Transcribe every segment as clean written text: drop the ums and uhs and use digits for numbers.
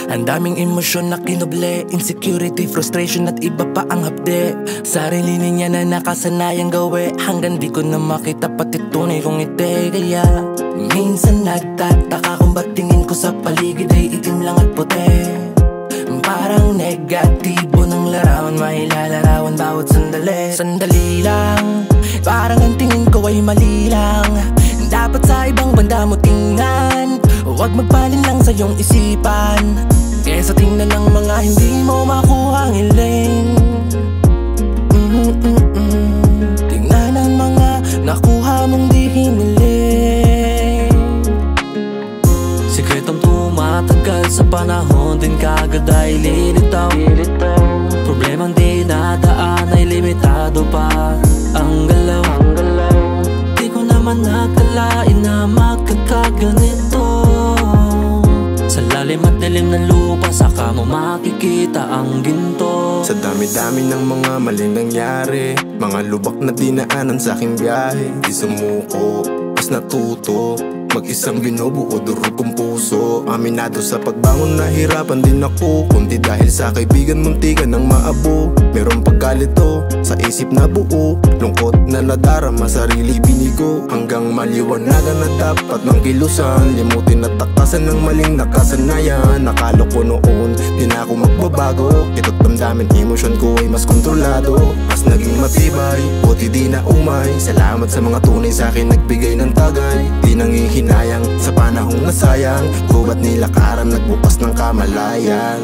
Ang daming emosyon na kinoble, insecurity, frustration at iba pa ang hapde. Sarili niya na nakasanayang gawi, hanggang di ko na makita pati tunay kong ite. Kaya minsan nagtataka kung ba't tingin ko sa paligid ay itim lang at puti. Parang negatibo ng larawan, mailalarawan bawat sandali. Sandali lang, parang ang tingin ko ay mali lang. Dapat sa ibang banda mo tingnan, huwag magpalin lang sa iyong isipan. Kesa tingnan ng mga hindi mo makuha ang hiling. Tingnan ang mga nakuha mong di hiniling. Sikretong tumatagal sa panahon, din kagad ay lilitaw. Problemang di nadaan ay limitado pa ang galaw. Di ko naman nakalain na magkakaganito. Sa lalim at dilim ng lupa, saka mo makikita ang ginto. Sa dami-dami ng mga maling nangyari, mga lubak na dinaanan sa aking biyahe, di sumuko, mas natuto. Mag-isang binubuo, durog kong puso. Aminado sa pagbangon, nahirapan din ako. Kundi dahil sa kaibigan, muntikan ng maabo. Merong pagkalito sa isip na buo, lungkot na nadarama, sarili binigo. Hanggang maliwanagan na dapat ng kilusan, limutin at takasan ng maling nakasanayan. Nakala ko noon, di na ako magbabago. Ito't damdamin, emosyon ko ay mas kontrolado. Mas naging matibay, buti di na umay. Salamat sa mga tunay sa akin, nagbigay ng tagay. Di nangihinayang sa panahong nasayang, gubat nilakaran, nagbukas ng kamalayan.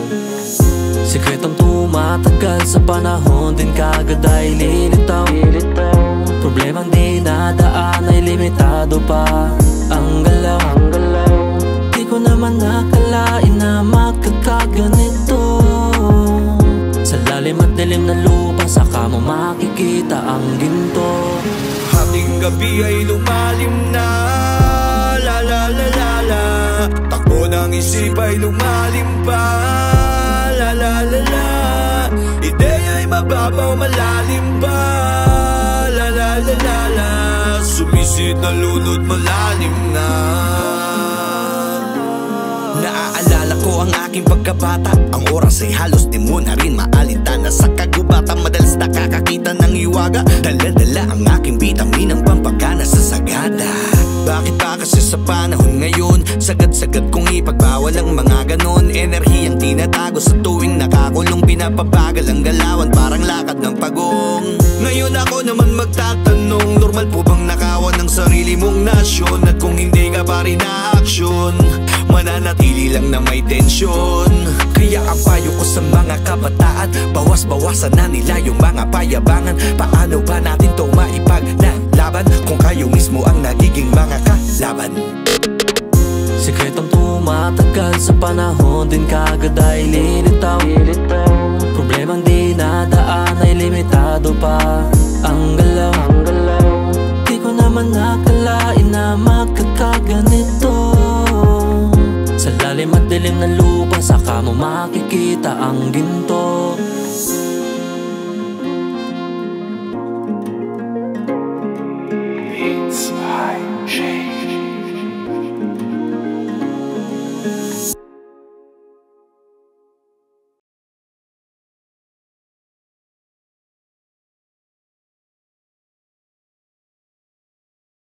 Sikretong tumatagal sa panahon, din kagad ay lilitaw. Problemang di nadaan ay limitado pa ang galaw. Di ko naman nakalain na magkakaganito. Sa lalim at dilim ng lupa, saka mo makikita ang ginto. Hating gabi ay lumalim na, la la la la la. Takbo ng isip ay lumalim pa, la la la la. Ideya ay mababaw, malalim pa, la la la la la. Sumisid na lunod, malalim na. Naaalala ko ang aking pagkabata, ang oras ay halos di mo na rin maalintana. Sa kagubatan madalas nakakakita ng hiwaga, dala-dala ang aking bitaminang pampagana sa sagada. Bakit ba kasi sa panahon ngayon, sagad-sagad kong ipagbawal ang mga ganon. Enerhiyang tinatago sa tuwing nakakulong, pinapabagal ang galawan, parang lakad ng pagong. Ngayon ako naman magtatanong, normal po bang nakawan ng sarili mong nasyon? At kung hindi ka pa rin na-aksyon, mananatili lang na may tensyon. Kaya ang payo ko sa mga kabataan, bawas-bawasan na nila yung mga payabangan. Paano ba natin to maipaglalaban kung kayo mismo ang nagiging mga kalaban? Sikretong tumatagal sa panahon, din kagad ay lilitaw. Problemang di nadaan ay limitado pa ang galaw. Di ko naman nakalain na magkakaganito. Sa lalim at dilim ng lupa, saka mo makikita ang ginto. It's by J.